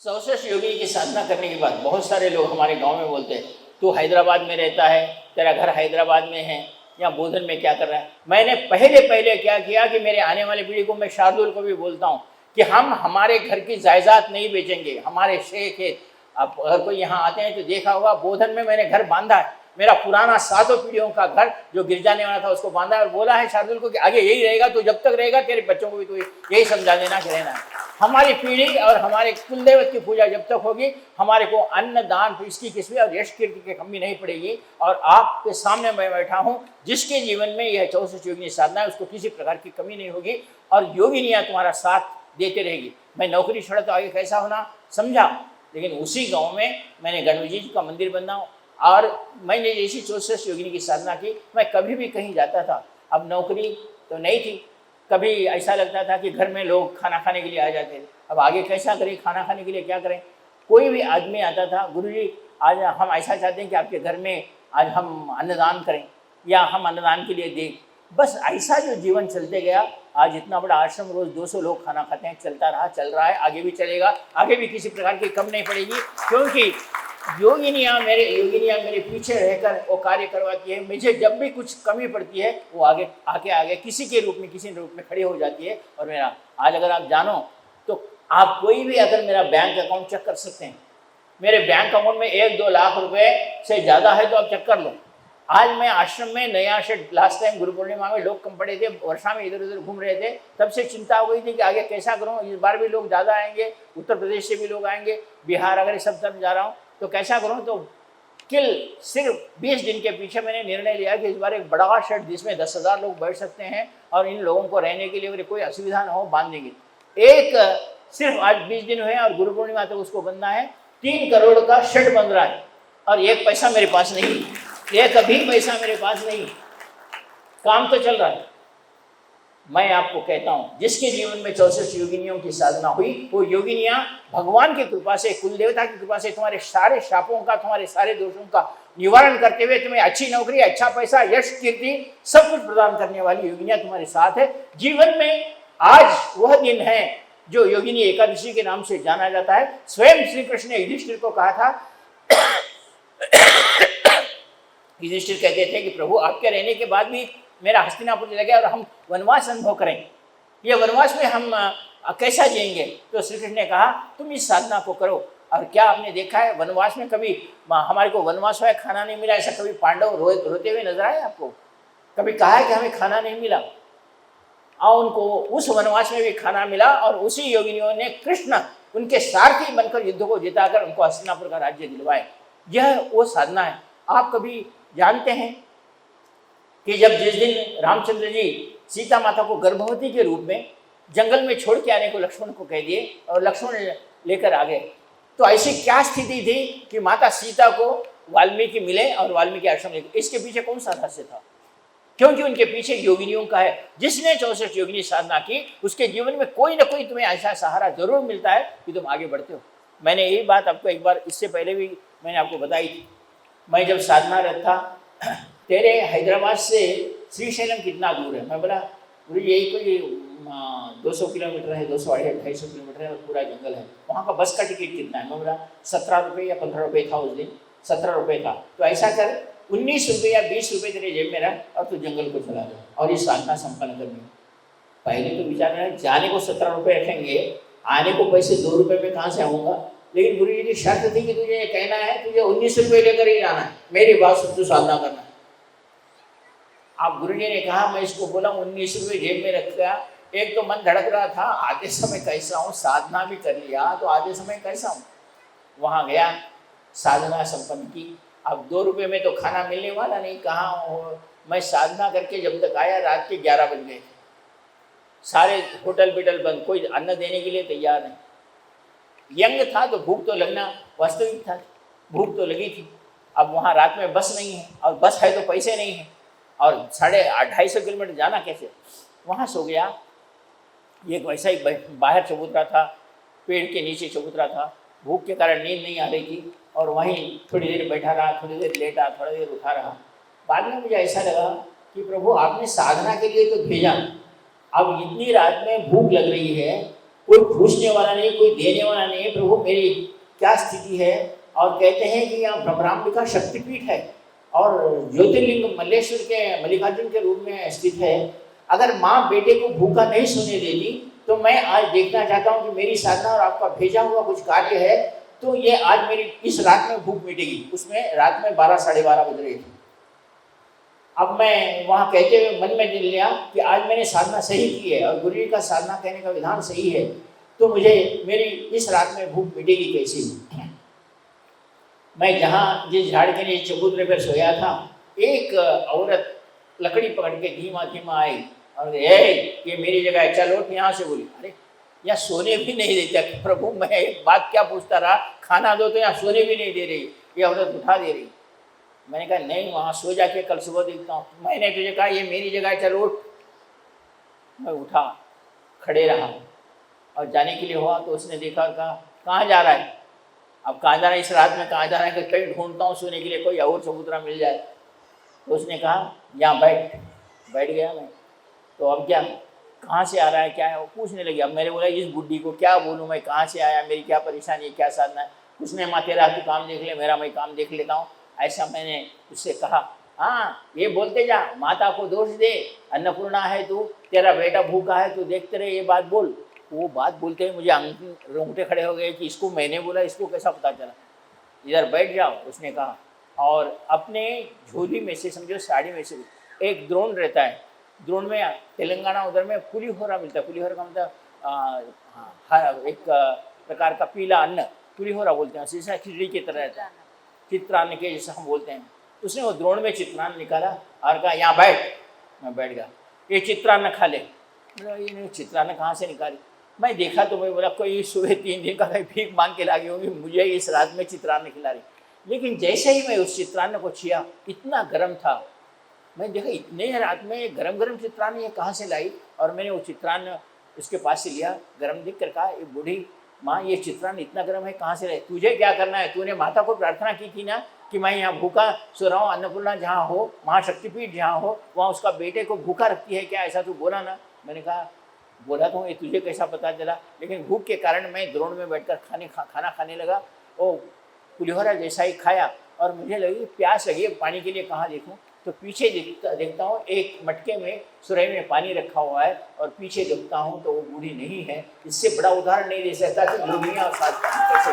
64 योगी की साधना करने के बाद बहुत सारे लोग हमारे गांव में बोलते हैं, तू हैदराबाद में रहता है, तेरा घर हैदराबाद में है, या बोधन में क्या कर रहा है। मैंने पहले क्या किया कि मेरे आने वाली पीढ़ी को, मैं शार्दुल को भी बोलता हूँ कि हम हमारे घर की जायदाद नहीं बेचेंगे, हमारे शेख है। आप अगर कोई यहाँ आते हैं तो देखा होगा, बोधन में मैंने घर बांधा है, मेरा पुराना 7 पीढ़ियों का घर जो गिर जाने वाला था उसको बांधा है, और बोला है शार्दुल को कि आगे यही रहेगा, तो जब तक रहेगा तेरे बच्चों को भी तो यही समझा देना कि रहना है। हमारी पीढ़ी और हमारे कुलदेवत की पूजा जब तक होगी, हमारे को अन्न दान इसकी किस्में और यश कीर्ति की कमी नहीं पड़ेगी। और आपके सामने मैं बैठा हूँ, जिसके जीवन में यह 64 योगिनी साधना है, उसको किसी प्रकार की कमी नहीं होगी और योगिनियाँ तुम्हारा साथ देते रहेगी। मैं नौकरी छोड़ा तो आगे कैसा होना समझा, लेकिन उसी गाँव में मैंने गणेश जी का मंदिर बनाऊँ, और मैंने जैसी 64 योगिनी की साधना की, मैं कभी भी कहीं जाता था। अब नौकरी तो नहीं थी, कभी ऐसा लगता था कि घर में लोग खाना खाने के लिए आ जाते थे, अब आगे कैसा करें, खाना खाने के लिए क्या करें। कोई भी आदमी आता था, गुरुजी आज हम ऐसा चाहते हैं कि आपके घर में आज हम अन्नदान करें या हम अन्नदान के लिए दें। बस ऐसा जो जीवन चलते गया, आज इतना बड़ा आश्रम, रोज़ 200 लोग खाना खाते हैं, चलता रहा, चल रहा है, आगे भी चलेगा, आगे भी किसी प्रकार की कम नहीं पड़ेगी, क्योंकि योगिनियाँ मेरे पीछे रहकर वो कार्य करवाती है। मुझे जब भी कुछ कमी पड़ती है, वो आगे किसी रूप में खड़ी हो जाती है। और मेरा आज अगर आप जानो तो आप कोई भी अगर मेरा बैंक अकाउंट चेक कर सकते हैं, मेरे बैंक अकाउंट में 1-2 लाख रुपए से ज़्यादा है तो आप चेक कर लो। आज मैं आश्रम में नया shade, last time Guru Purnima में लोग कम पड़े थे, वर्षा में इधर उधर घूम रहे थे, तब से चिंता हो गई थी कि आगे कैसा करूँ। इस बार भी लोग ज़्यादा आएंगे, उत्तर प्रदेश से भी लोग आएंगे, बिहार अगर सब तरफ जा रहा हूँ तो कैसा करूँ। तो सिर्फ 20 दिन के पीछे मैंने निर्णय लिया कि इस बार एक बड़ा शेड जिसमें 10,000 लोग बैठ सकते हैं और इन लोगों को रहने के लिए अगर कोई असुविधा ना हो, बांध देंगे। एक सिर्फ आज 20 दिन हुए और गुरु पूर्णिमा तक उसको बनना है। 3 करोड़ का शेड बन रहा है और एक पैसा मेरे पास नहीं, एक भी पैसा मेरे पास नहीं, काम तो चल रहा है। मैं आपको कहता हूं, जिसके जीवन में 64 योगिनियों की साधना हुई, वो योगिनियां भगवान की कृपा से, कुल देवता की कृपा से तुम्हारे सारे शापों का, तुम्हारे सारे दोषों का निवारण करते हुए तुम्हें अच्छी नौकरी, अच्छा पैसा, यश, कीर्ति सब कुछ प्रदान करने वाली योगिनियां तुम्हारे साथ है। जीवन में आज वह दिन है जो योगिनी एकादशी के नाम से जाना जाता है। स्वयं श्री कृष्ण ने युधिष्ठिर को कहा था, युधिष्ठिर कहते थे कि प्रभु आपके रहने के बाद भी मेरा हस्तिनापुर चला गया और हम वनवास अनुभव करें, ये वनवास में हम कैसा जिएंगे। तो श्री कृष्ण ने कहा तुम इस साधना को करो। और क्या आपने देखा है वनवास में कभी हमारे को वनवास हुआ, खाना नहीं मिला, ऐसा कभी पांडव रोते हुए नजर आए आपको? कभी कहा है कि हमें खाना नहीं मिला? और उनको उस वनवास में भी खाना मिला और उसी योगिनियों ने कृष्ण उनके सारथी बनकर युद्ध को जिताकर उनको हस्तिनापुर का राज्य दिलवाए। यह वो साधना है। आप कभी जानते हैं कि जब जिस दिन रामचंद्र जी सीता माता को गर्भवती के रूप में जंगल में छोड़ के आने को लक्ष्मण को कह दिए और लक्ष्मण लेकर आ गए, तो ऐसी क्या स्थिति थी कि माता सीता को वाल्मीकि मिले और वाल्मीकि आश्रम लेकर? इसके पीछे कौन सा रहस्य था? क्योंकि उनके पीछे योगिनियों का है। जिसने 64 योगिनी साधना की, उसके जीवन में कोई ना कोई तुम्हें ऐसा सहारा जरूर मिलता है कि तुम आगे बढ़ते हो। मैंने यही बात आपको एक बार इससे पहले भी मैंने आपको बताई थी। मैं जब साधनारत था, तेरे हैदराबाद से श्रीशैलम कितना दूर है? मैं बोला गुरु यही कोई 200 किलोमीटर है, 200-250 किलोमीटर है और पूरा जंगल है। वहाँ का बस का टिकट कितना है? मैं बोला 17 रुपये या 15 रुपये था उस दिन, 17 रुपये था। तो ऐसा कर 19 रुपये या 20 रुपये तेरे जेब में रख और तू जंगल को चला जा और ये साधना संपन्न करनी। पहले तो विचार में जाने को 17 रुपये रखेंगे, आने को पैसे 2 रुपये में कहाँ से आऊँगा? लेकिन गुरु जी की शर्त थी कि तुझे कहना है, तुझे 19 रुपये लेकर ही जाना है, मेरी बात सुन, तू साधना करना है। आप गुरु जी ने कहा, मैं इसको बोला 19 रुपये जेब में रखा। एक तो मन धड़क रहा था, आधे समय कैसा हूँ, साधना भी कर लिया तो आधे समय कैसा हूँ। वहाँ गया, साधना संपन्न की। अब 2 रुपये में तो खाना मिलने वाला नहीं, कहाँ हो। मैं साधना करके जब तक आया रात के 11 बज गए। सारे होटल बिटल बंद, कोई अन्न देने के लिए तैयार नहीं। यंग था तो भूख तो लगना वास्तविक था, भूख तो लगी थी। अब वहाँ रात में बस नहीं है और बस है तो पैसे नहीं है और 250 किलोमीटर जाना कैसे? वहाँ सो गया। एक वैसा ही बाहर चबूतरा था, पेड़ के नीचे चबूतरा था। भूख के कारण नींद नहीं आ रही थी और वहीं थोड़ी देर बैठा रहा, थोड़ी देर लेटा, थोड़ी देर उठा रहा। बाद में मुझे ऐसा लगा कि प्रभु आपने साधना के लिए तो भेजा, अब इतनी रात में भूख लग रही है कोई पूछने वाला नहीं, कोई देने वाला नहीं है, प्रभु मेरी क्या स्थिति है। और कहते हैं कि यहाँ भ्रमरांबिका शक्तिपीठ है और ज्योतिर्लिंग मल्लेश्वर के मल्लिकार्जुन के रूप में स्थित है। अगर माँ बेटे को भूखा नहीं सोने देती तो मैं आज देखना चाहता हूँ कि मेरी साधना और आपका भेजा हुआ कुछ कार्य है तो ये आज मेरी इस रात में भूख मिटेगी। उसमें रात में 12 साढ़े 12 बज रहे थे। अब मैं वहाँ कहते हुए मन में दिल लिया कि आज मैंने साधना सही की है और गुरु जी का साधना कहने का विधान सही है, तो मुझे मेरी इस रात में भूख मिटेगी कैसे। मैं जहाँ जिस झाड़ के नीचे चबूतरे पर सोया था, एक औरत लकड़ी पकड़ के धीमा धीमा आई और ये मेरी जगह है, चल उठ यहाँ से। बोली अरे यहाँ सोने भी नहीं देते। प्रभु मैं एक बात क्या पूछता रहा, खाना दो तो यहाँ सोने भी नहीं दे रही, ये औरत उठा दे रही। मैंने कहा नहीं, वहाँ सो जाके कल सुबह देखता हूँ। मैंने तुझे कहा ये मेरी जगह है, चल उठ। मैं उठा, खड़े रहा और जाने के लिए हुआ तो उसने देखा और कहा कहाँ जा रहा है। अब कहाँ जा रहा है, इस रात में कहाँ जा रहा है, कि कहीं ढूंढता हूँ सोने के लिए, कोई और चबूतरा मिल जाए। तो उसने कहा यहाँ बैठ गया मैं। तो अब क्या, कहाँ से आ रहा है, क्या है, वो पूछने लगी। अब मैंने बोला इस बुढ़ी को क्या बोलूँ मैं, कहाँ से आया, मेरी क्या परेशानी है, क्या साधना है। उसने माँ तेरा तू काम देख ले, मेरा मैं काम देख लेता हूँ, ऐसा मैंने उससे कहा। हाँ ये बोलते जा, माता को दोष दे, अन्नपूर्णा है तू, तेरा बेटा भूखा है, तू देखते रहे, ये बात बोल। वो बात बोलते ही मुझे रोंगटे खड़े हो गए कि इसको मैंने बोला, इसको कैसा पता चला। इधर बैठ जाओ उसने कहा। और अपने झोली में से, समझो साड़ी में से एक द्रोण रहता है, द्रोण में तेलंगाना उधर में पुलिहोरा मिलता है। पुलिहोरा का मतलब एक प्रकार का पीला अन्न, पुलिहोरा बोलते हैं, जैसा खिचड़ी की तरह रहता है, चित्रान्न के जैसा हम बोलते हैं। उसने वो द्रोण में चित्रान्न निकाला और कहा यहाँ बैठ। मैं बैठ गया, ये चित्रान्न खा ले। ये चित्रान्न कहाँ से निकाली। मैं देखा तो मैं बोला कोई सुबह 3 दिन का कहीं भीख मांग के लागी होगी, मुझे इस रात में चित्रान्न खिला रही। लेकिन जैसे ही मैं उस चित्रान्न को छिया, इतना गर्म था। मैं देखा इतने रात में गरम गरम चित्रान्न ये कहाँ से लाई। और मैंने वो चित्रान्न उसके पास से लिया, गरम देख कर कहा, ये बूढ़ी माँ ये चित्रान्न इतना गर्म है कहाँ से लाई, तुझे क्या करना है। तूने माता को प्रार्थना की थी ना कि मैं यहाँ भूखा सो रहा हूँ, अन्नपूर्णा जहाँ हो, महाशक्तिपीठ जहाँ हो, वहाँ उसका बेटे को भूखा रखती है क्या, ऐसा तू बोला ना। मैंने कहा बोला तो ये तुझे कैसा पता चला। लेकिन भूख के कारण मैं द्रोण में बैठकर खाना खाने लगा। वो पुलिहोरा जैसा ही खाया और मुझे लगी प्यास लगी, पानी के लिए कहाँ देखूँ। तो पीछे देखता हूँ एक मटके में सुराही में पानी रखा हुआ है और पीछे देखता हूँ तो वो बूढ़ी नहीं है। इससे बड़ा उदाहरण नहीं दे सकता कि बूढ़ियाँ साथ कैसे।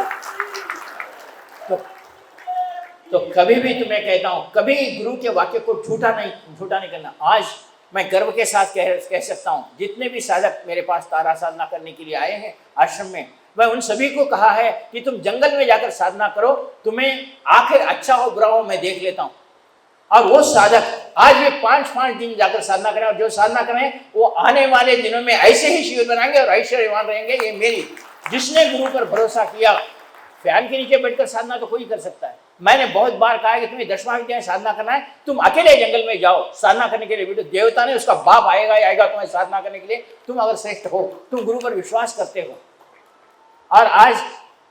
तो कभी भी तुम्हें कहता हूँ, कभी गुरु के वाक्य को झूठा नहीं करना। आज मैं गर्व के साथ कह सकता हूँ, जितने भी साधक मेरे पास तारा साधना करने के लिए आए हैं आश्रम में, मैं उन सभी को कहा है कि तुम जंगल में जाकर साधना करो, तुम्हें आखिर अच्छा हो बुरा हो मैं देख लेता हूँ। और वो साधक आज भी 5-5 दिन जाकर साधना करें, और जो साधना करें वो आने वाले दिनों में ऐसे ही शिविर बनाएंगे और ऐश्वर्यवान रहेंगे। ये मेरी, जिसने गुरु पर भरोसा किया, फैन के नीचे बैठकर साधना तो कोई कर सकता है। मैंने बहुत बार कहा है कि तुम्हें 10वां विद्या साधना करना है, तुम अकेले जंगल में जाओ साधना करने के लिए। बेटो देवता ने उसका बाप आएगा तुम्हें साधना करने के लिए। तुम अगर श्रेष्ठ हो, तुम गुरु पर विश्वास करते हो। और आज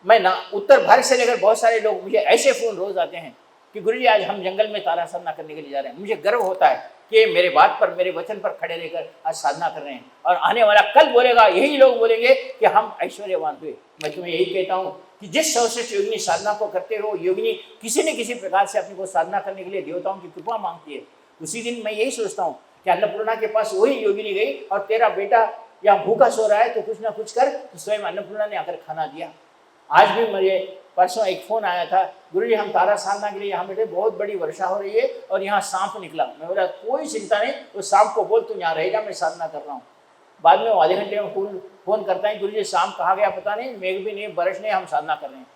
मैं ना उत्तर भारत से लेकर बहुत सारे लोग, मुझे ऐसे फोन रोज आते हैं कि गुरुजी आज हम जंगल में तारा साधना करने के लिए जा रहे हैं। मुझे गर्व होता है कि मेरे बात पर, मेरे वचन पर खड़े रहकर आज साधना कर रहे हैं। और आने वाला कल बोलेगा, यही लोग बोलेंगे कि हम ऐश्वर्यवान हुए। मैं तुम्हें यही कहता हूँ कि जिस सर्वश्रेष्ठ योगिनी साधना को करते हो, योगिनी किसी न किसी प्रकार से अपने को साधना करने के लिए देवताओं की कृपा मांगती है। उसी दिन मैं यही सोचता हूँ कि अन्नपूर्णा के पास वही योगिनी गई और तेरा बेटा यहाँ भूखा सो रहा है तो कुछ ना कुछ कर, तो स्वयं अन्नपूर्णा ने आकर खाना दिया। आज भी मुझे परसों एक फ़ोन आया था, गुरुजी हम तारा साधना के लिए यहाँ बैठे, बहुत बड़ी वर्षा हो रही है और यहाँ सांप निकला। मैं बोला कोई चिंता नहीं, उस सांप को बोल तू यहाँ रहेगा, मैं साधना कर रहा हूँ। बाद में वो आधे घंटे में फ़ोन करता है, गुरुजी सांप कहाँ गया पता नहीं, मेघ भी नहीं बारिश नहीं, हम साधना कर रहे हैं।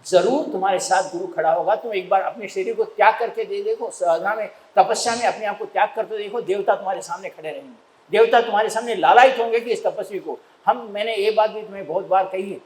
जरूर तुम्हारे साथ गुरु खड़ा होगा। तुम एक बार अपने शरीर को त्याग करके दे देखो, साधना में तपस्या में अपने आप को त्याग करके देखो, देवता तुम्हारे सामने खड़े रहेंगे। देवता तुम्हारे सामने लालायित होंगे कि इस तपस्वी को मैंने ये बात भी तुम्हें बहुत बार कही है,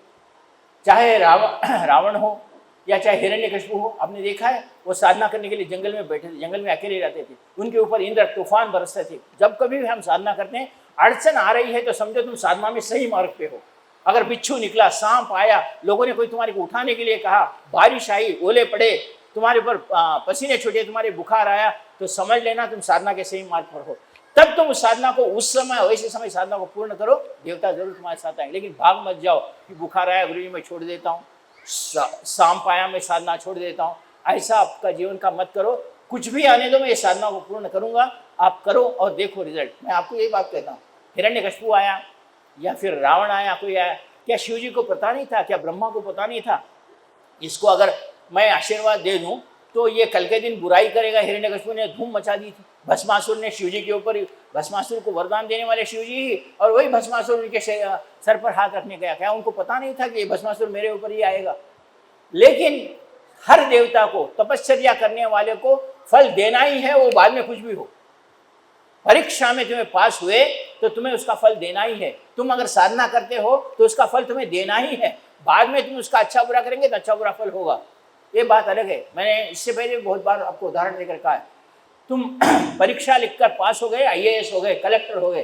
चाहे रावण हो या चाहे हिरण्यकशिपु हो। आपने देखा है वो साधना करने के लिए जंगल में बैठे थे, जंगल में अकेले रहते थे, उनके ऊपर इंद्र तूफान बरसते थे। जब कभी भी हम साधना करते हैं, अड़चन आ रही है तो समझो तुम साधना में सही मार्ग पे हो। अगर बिच्छू निकला, सांप आया, लोगों ने कोई तुम्हारे को उठाने के लिए कहा, बारिश आई, ओले पड़े, तुम्हारे ऊपर पसीने छूटे, तुम्हारे बुखार आया, तो समझ लेना तुम साधना के सही मार्ग पर हो। तब तुम उस साधना को उस समय वैसे समय साधना को पूर्ण करो, देवता जरूर तुम्हारे साथ आएंगे। लेकिन भाग मत जाओ कि बुखार आया गुरु जी मैं छोड़ देता हूँ, शाम पाया मैं साधना छोड़ देता हूँ, ऐसा आपका जीवन का मत करो। कुछ भी आने दो, मैं ये साधना को पूर्ण करूंगा, आप करो और देखो रिजल्ट। मैं आपको यही बात कहता हूँ, हिरण्यकशिपु आया या फिर रावण आया, कोई आया, क्या शिव जी को पता नहीं था? क्या ब्रह्मा को पता नहीं था? इसको अगर मैं आशीर्वाद दे दूं तो ये कल के दिन बुराई करेगा। हिरण्यकशिपु ने धूम मचा दी थी, भस्मासुर ने शिव जी के ऊपर, भस्मासुर को वरदान देने वाले शिव जी ही, और वही भस्मासुर उनके सर पर हाथ रखने गया। क्या उनको पता नहीं था कि ये भस्मासुर मेरे ऊपर ही आएगा? लेकिन हर देवता को, तपश्चर्या करने वाले को फल देना ही है, वो बाद में कुछ भी हो। परीक्षा में तुम्हें पास हुए तो तुम्हें उसका फल देना ही है। तुम अगर साधना करते हो तो उसका फल तुम्हें देना ही है। बाद में तुम उसका अच्छा बुरा करेंगे तो अच्छा बुरा फल होगा, ये बात अलग है। मैंने इससे पहले बहुत बार आपको उदाहरण देकर कहा है, तुम परीक्षा लिखकर पास हो गए, आईएएस हो गए, कलेक्टर हो गए,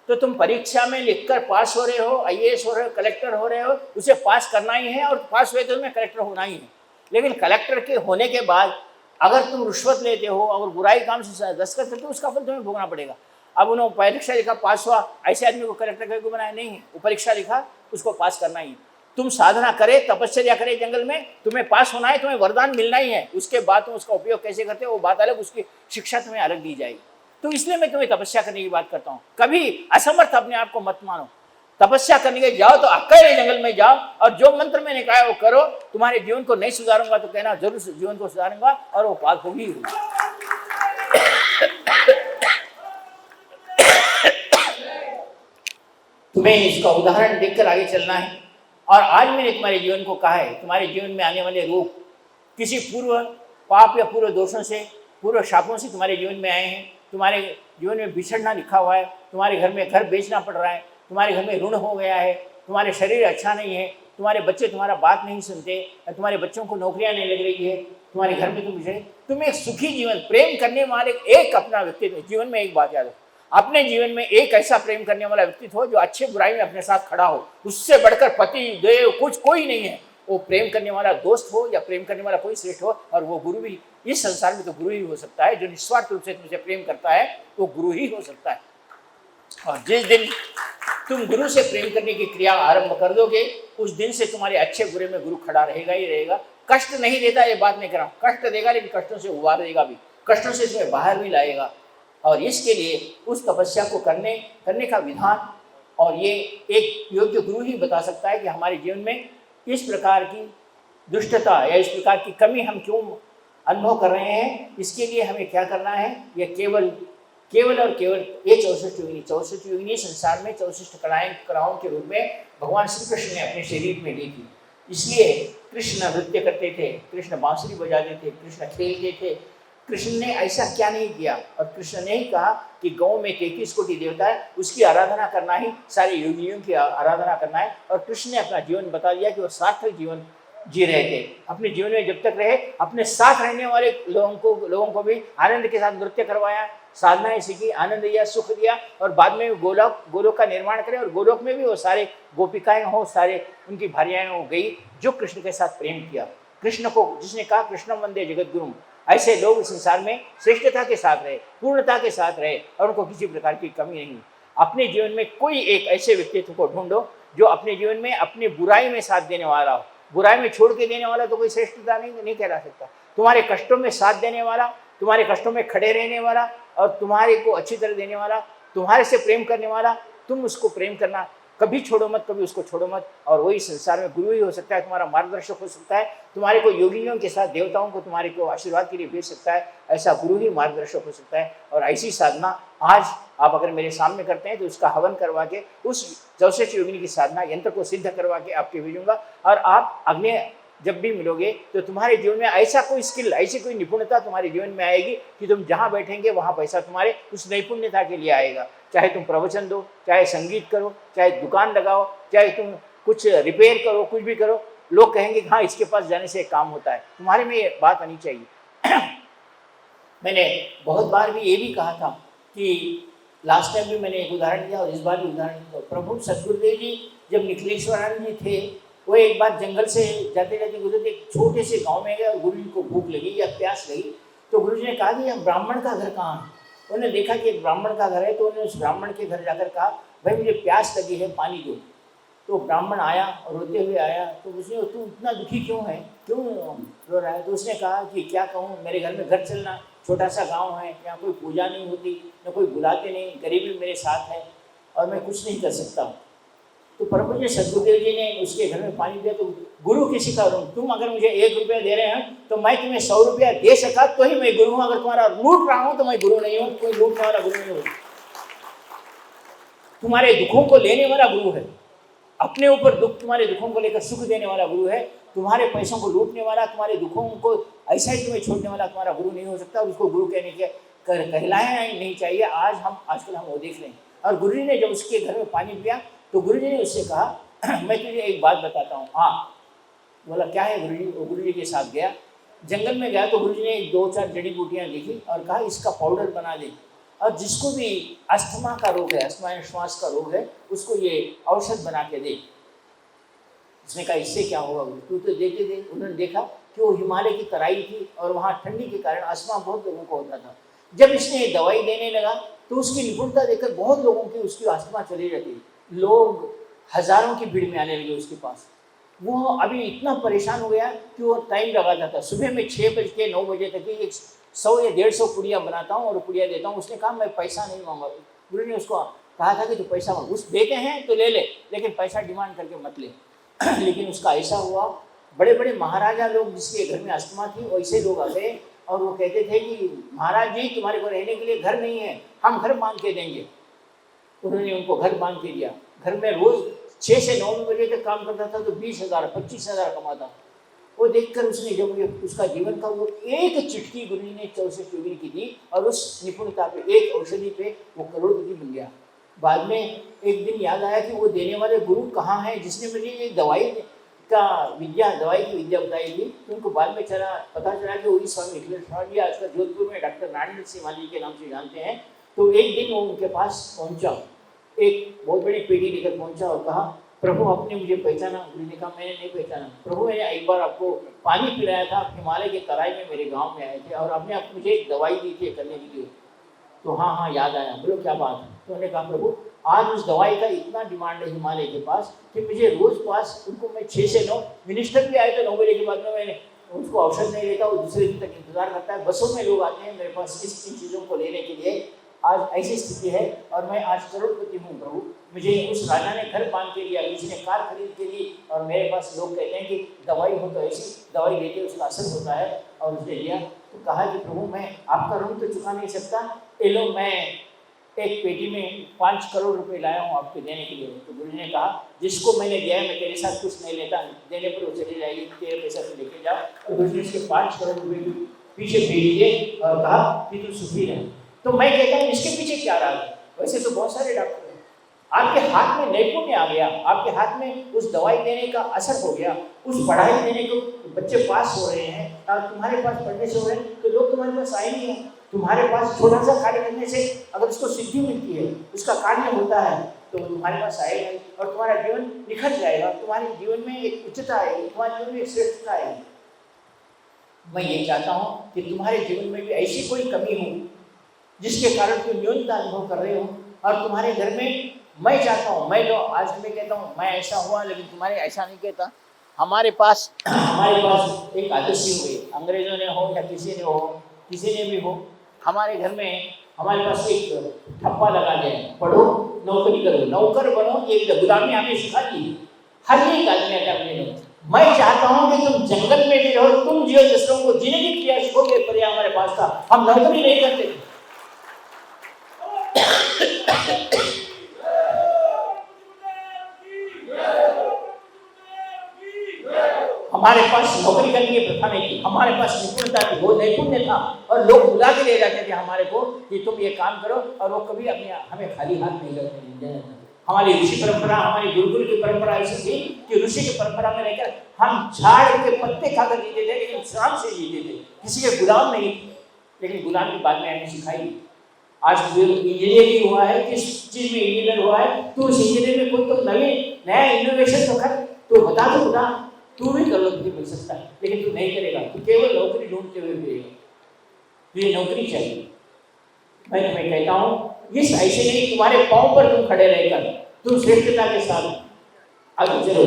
तो तुम परीक्षा में लिखकर पास हो रहे हो, आईएएस हो रहे हो, कलेक्टर हो रहे हो, उसे पास करना ही है, और पास हुए तो तुम्हें कलेक्टर होना ही है। लेकिन कलेक्टर के होने के बाद अगर तुम रिश्वत लेते हो और बुराई काम से दस्तखत करते हो, उसका फल तुम्हें भोगना पड़ेगा। अब उन्होंने परीक्षा लिखा, पास हुआ, ऐसे आदमी को कलेक्टर को बनाया नहीं है, वो परीक्षा लिखा, उसको पास करना ही। तुम साधना करे, तपस्या करे जंगल में, तुम्हें पास होना है, तुम्हें वरदान मिलना ही है। उसके बाद तुम उसका उपयोग कैसे करते हो वो बात अलग, उसकी शिक्षा तुम्हें अलग दी जाएगी। तो इसलिए मैं तुम्हें तपस्या करने की बात करता हूँ। कभी असमर्थ अपने आप को मत मानो, तपस्या करने के जाओ तो अकेले जंगल में जाओ, और जो मंत्र मैंने कहा वो करो। तुम्हारे जीवन को नहीं सुधारूंगा तो कहना, जरूर जीवन को सुधारूंगा, और वो बात होगी ही होगी। तुम्हें इसका उदाहरण देखकर आगे चलना है। और आज मैंने तुम्हारे जीवन को कहा है, तुम्हारे जीवन में आने वाले रोग किसी पूर्व पाप या पूर्व दोषों से, पूर्व शापों से तुम्हारे जीवन में आए हैं। तुम्हारे जीवन में बिछड़ना लिखा हुआ है, तुम्हारे घर में घर बेचना पड़ रहा है, तुम्हारे घर में ऋण हो गया है, तुम्हारे शरीर अच्छा नहीं है, तुम्हारे बच्चे तुम्हारा बात नहीं सुनते, तुम्हारे बच्चों को नौकरियां नहीं लग रही है, तुम्हारे घर में तुम एक सुखी जीवन, प्रेम करने वाले एक अपना व्यक्तित्व। जीवन में एक बात याद रखो, अपने जीवन में एक ऐसा प्रेम करने वाला व्यक्तित्व हो जो अच्छे बुराई में अपने साथ खड़ा हो। उससे बढ़कर पति देव कुछ कोई नहीं है। वो प्रेम करने वाला दोस्त हो या प्रेम करने वाला कोई श्रेष्ठ हो, और वो गुरु भी इस संसार में तो गुरु ही हो सकता है। जो निस्वार्थ रूप से तुमसे प्रेम करता है वो गुरु ही हो सकता है। और जिस दिन तुम गुरु से प्रेम करने की क्रिया आरंभ कर दोगे, उस दिन से तुम्हारे अच्छे बुरे में गुरु खड़ा रहेगा ही रहेगा। कष्ट नहीं देता, ये बात नहीं कर रहा हूँ, कष्ट देगा, लेकिन कष्टों से उबार देगा भी, कष्टों से तुम्हें बाहर भी लाएगा। और इसके लिए उस तपस्या को करने का विधान, और ये एक योग्य गुरु ही बता सकता है कि हमारे जीवन में इस प्रकार की दुष्टता या इस प्रकार की कमी हम क्यों अनुभव कर रहे हैं, इसके लिए हमें क्या करना है। ये केवल और केवल ये 64 योगिनी संसार में 64 कलाओं के रूप में भगवान श्री कृष्ण ने अपने शरीर में ली थी। इसलिए कृष्ण नृत्य करते थे, कृष्ण बांसुरी बजाते थे, कृष्ण खेलते थे। कृष्ण ने ऐसा क्या नहीं किया, और कृष्ण ने ही कहा कि गौ में 33 कोटि देवता है, उसकी आराधना करना ही सारे योगियों की आराधना करना है। और कृष्ण ने अपना जीवन बता दिया कि वो सार्थक जीवन जी रहे थे। अपने जीवन में जब तक रहे, अपने साथ रहने वाले लोगों को भी आनंद के साथ नृत्य करवाया, साधनाएं सीखी, आनंद दिया, सुख दिया, और बाद में गोलोक का निर्माण करें। और गोलोक में भी वो सारे गोपिकाएं हो, सारे उनकी भार्याएं हो गई जो कृष्ण के साथ प्रेम किया। कृष्ण को जिसने कहा कृष्णम वंदे जगत गुरुम, ऐसे लोग संसार में श्रेष्ठता के साथ रहे, पूर्णता के साथ रहे, और उनको किसी प्रकार की कमी नहीं। अपने जीवन में कोई एक ऐसे व्यक्तित्व को ढूंढो जो अपने जीवन में अपनी बुराई में साथ देने वाला हो। बुराई में छोड़ के देने वाला तो कोई श्रेष्ठता नहीं कहला सकता। तुम्हारे कष्टों में साथ देने वाला, तुम्हारे कष्टों में खड़े रहने वाला, और तुम्हारे को अच्छी तरह देने वाला, तुम्हारे से प्रेम करने वाला, तुम उसको प्रेम करना कभी छोड़ो मत, कभी उसको छोड़ो मत। और वही संसार में गुरु ही हो सकता है, तुम्हारा मार्गदर्शक हो सकता है, तुम्हारे को योगियों के साथ देवताओं को तुम्हारे को आशीर्वाद के लिए भेज सकता है। ऐसा गुरु ही मार्गदर्शक हो सकता है। और ऐसी साधना आज आप अगर मेरे सामने करते हैं तो उसका हवन करवा के, उस 64 योगिनी की साधना यंत्र को सिद्ध करवा के आपके भेजूंगा। और आप अगले जब भी मिलोगे तो तुम्हारे जीवन में ऐसा कोई स्किल, ऐसी कोई निपुणता तुम्हारे जीवन में आएगी कि तुम जहाँ बैठेंगे वहाँ पैसा तुम्हारे उस नैपुण्यता के लिए आएगा। चाहे तुम प्रवचन दो, चाहे संगीत करो, चाहे दुकान लगाओ, चाहे तुम कुछ रिपेयर करो, कुछ भी करो, लोग कहेंगे हाँ इसके पास जाने से काम होता है। तुम्हारे में ये बात आनी चाहिए। मैंने बहुत बार भी ये भी कहा था कि लास्ट टाइम भी मैंने एक उदाहरण दिया और इस बार भी उदाहरण दिया। प्रभु सदगुरुदेव जी जब निखिलेश्वरानंद जी थे, वो एक बार जंगल से जाते जाते गुरुदेव एक छोटे से गांव में गए और गुरु जी को भूख लगी या प्यास लगी। तो गुरु जी ने कहा कि यह ब्राह्मण का घर कहाँ है, उन्होंने देखा कि एक ब्राह्मण का घर है, तो उन्होंने उस ब्राह्मण के घर जाकर कहा, भाई मुझे प्यास लगी है, पानी दो। तो ब्राह्मण आया और रोते हुए आया, तो उसने, तू इतना दुखी क्यों है, क्यों रो रहा है? तो उसने कहा कि क्या कहूँ, मेरे घर में घर चलना, छोटा सा गांव है, यहाँ कोई पूजा नहीं होती, न कोई बुलाते नहीं, गरीबी मेरे साथ है और मैं कुछ नहीं कर सकता। तो परम पूज्य सद्गुरुदेव जी ने उसके घर में पानी दिया। तो गुरु किसी का हूँ, तुम अगर मुझे 1 रुपया दे रहे हैं तो मैं तुम्हें 100 रुपया दे सका तो ही मैं गुरु हूँ, अगर तुम्हारा लूट रहा हूँ तो मैं गुरु नहीं हूँ, कोई लूटने वाला गुरु नहीं हूँ। तुम्हारे दुखों को लेने वाला गुरु है, अपने ऊपर दुख, तुम्हारे दुखों को लेकर सुख देने वाला गुरु है। तुम्हारे पैसों को लूटने वाला, तुम्हारे दुखों को ऐसा ही तुम्हें छोड़ने वाला तुम्हारा गुरु नहीं हो सकता। उसको गुरु कहने के कहलाया नहीं चाहिए। आजकल हम वो देख रहे हैं। और गुरु जी ने जब उसके घर में पानी पिया तो गुरु जी ने उससे कहा, मैं तुझे एक बात बताता हूँ। हाँ, बोला क्या है गुरु जी? वो गुरु जी के साथ गया, जंगल में गया तो गुरु जी ने 2-4 जड़ी बूटियाँ देखी और कहा इसका पाउडर बना दे, और जिसको भी अस्थमा का रोग है, अस्थमा श्वास का रोग है, उसको ये औषध बना के दे। उसने कहा इससे क्या होगा? तू तो देते दे। उन्होंने देखा कि वो हिमालय की तराई थी और वहाँ ठंडी के कारण अस्थमा बहुत लोगों को होता था। जब इसने दवाई देने लगा तो उसकी निपुणता देखकर बहुत लोगों की उसकी अस्थमा चली जाती। लोग हजारों की भीड़ में आने लगे उसके पास। वो अभी इतना परेशान हो गया कि वो टाइम लगाता था। सुबह में 6 बजे के 9 बजे तक ही 100 या 150 पुड़िया बनाता हूँ और पुड़िया देता हूँ। उसने कहा मैं पैसा नहीं मांगा। गुरु ने उसको कहा था कि तू पैसा मांग, उस देते हैं तो ले ले, लेकिन पैसा डिमांड करके मत ले। लेकिन उसका ऐसा हुआ, बड़े बड़े महाराजा लोग जिसके घर में अस्थमा थी वैसे लोग आ गए और वो कहते थे कि महाराज जी तुम्हारे को रहने के लिए घर नहीं है, हम घर बांध के देंगे। उन्होंने उनको घर बांध के दिया। घर में रोज 6 से 9 बजे तक काम करता था तो 20,000 25,000 कमाता। वो देखकर उसने जब उसका जीवन का वो एक चिट्ठी गुरु जी ने 14 चौबीर की दी और उस निपुणता पे, एक औषधि पे वो करोड़पति बन गया। बाद में एक दिन याद आया कि वो देने वाले गुरु कहाँ हैं जिसने मुझे ये दवाई की विद्या बताई थी। तो उनको बाद में पता चला कि वही स्वामी निखिलेश्वर जी आजकल जोधपुर में डॉक्टर नारायण सिंह माली के नाम से जानते हैं। तो एक दिन वो उनके पास पहुंचा, एक बहुत बड़ी पेटी लेकर पहुंचा और कहा, प्रभु आपने मुझे पहचाना? गुरु ने कहा मैंने नहीं पहचाना। प्रभु मैंने एक बार आपको पानी पिलाया था, हिमालय के तराई में मेरे गांव में आए थे और आपने मुझे एक दवाई दी थी करने के लिए। तो हाँ याद आया। बोलो क्या बात है? तो उन्होंने कहा प्रभु आज उस दवाई का इतना डिमांड है हिमालय के पास कि मुझे रोज पास उनको मैं 6 से 9, मिनिस्टर भी आए तो 9 बजे के बाद में मैंने उसको औषध नहीं लेता, वो दूसरे दिन तक इंतजार करता है। बसों में लोग आते हैं मेरे पास इन चीज़ों को लेने के लिए। आज ऐसी स्थिति है और मैं आज करोड़पति हूँ प्रभु। मुझे उस राजा ने घर बांध के लिया, किसी ने कार खरीद के ली और मेरे पास लोग कहते हैं कि दवाई हो तो ऐसी दवाई लेके उसका असर होता है, और उसने लिया। तो कहा कि प्रभु मैं आपका ऋण तो चुका नहीं सकता, ये लो मैं एक पेटी में 5 करोड़ रुपए लाया हूँ आपको देने के लिए। तो गुरु ने कहा जिसको मैंने दिया है मैं तेरे साथ कुछ नहीं लेता, देने पर वो चली जाएगी, तेरे पैसा तो लेके जाओ। और गुरु ने उसके 5 करोड़ रुपए पीछे भेज दिए और कहा कि तू सुखी रहे। तो मैं कहता हूँ इसके पीछे क्या रहा? वैसे तो बहुत सारे डॉक्टर हैं, आपके हाथ में नैपुण्य आ गया, आपके हाथ में उस दवाई देने का असर हो गया, उस पढ़ाई देने को बच्चे पास हो रहे हैं और तुम्हारे पास पढ़ने से हो रहे हैं तो लोग तुम्हारे पास आए नहीं हैं। तुम्हारे पास छोटा सा कार्य करने से अगर उसको सिद्धि मिलती है, उसका कार्य होता है तो तुम्हारे पास आएगा और तुम्हारा जीवन निखर जाएगा, तुम्हारे जीवन में एक उच्चता आएगी, तुम्हारे जीवन में एक श्रेष्ठता आएगी। मैं ये चाहता हूँ कि तुम्हारे जीवन में भी ऐसी कोई कमी हो जिसके कारण तुम न्यूनता अनुभव कर रहे हो और तुम्हारे घर में, मैं चाहता हूँ, मैं तो आज तुम्हें कहता हूँ मैं ऐसा हुआ, लेकिन तुम्हारे ऐसा नहीं कहता। हमारे पास एक आदर्शी हुई, अंग्रेजों ने हो या किसी ने भी हो, हमारे घर में हमारे पास एक ठप्पा लगा दिया, पढ़ो नौकरी करो, नौकर बनो, ये गुलामी हमें सिखा दी हर एक आदमी का अपने लोग। मैं चाहता हूँ कि तुम जंगल में भी रहो, तुम जियो, दूसरों को जीने की क्रिया सीखोगे। पर हमारे पास था, हम नौकरी नहीं करते। हमारे पास नौकरी करने की प्रथा नहीं थी, हमारे पास निपुणता थी, वो नैपुण्य था और लोग बुला के ले जाते थे हमारे को कि तुम ये काम करो, और वो कभी हमें खाली हाथ नहीं करते। हमारी ऋषि परंपरा, हमारी गुरुकुल की परंपरा ऐसी थी कि ऋषि की परंपरा में रहकर हम झाड़ के पत्ते खाकर जीते थे, लेकिन श्राम से जीते थे, किसी के गुलाम नहीं थे। लेकिन गुलाम की बात में हमें सिखाई। आज इंजीनियरिंग हुआ है, किस चीज में इंजीनियर हुआ है, तो उस इंजीनियर में कोई तो नया इनोवेशन तो कर, तो बता तू भी करोड़पति बन सकता है, लेकिन तू नहीं करेगा, तू केवल नौकरी ढूंढते हुए फिरेगा। तुझे नौकरी चाहिए, मैं कहता हूँ इस ऐसे नहीं, तुम्हारे पाँव पर तुम खड़े रहकर तुम श्रेष्ठता के साथ आगे चलो।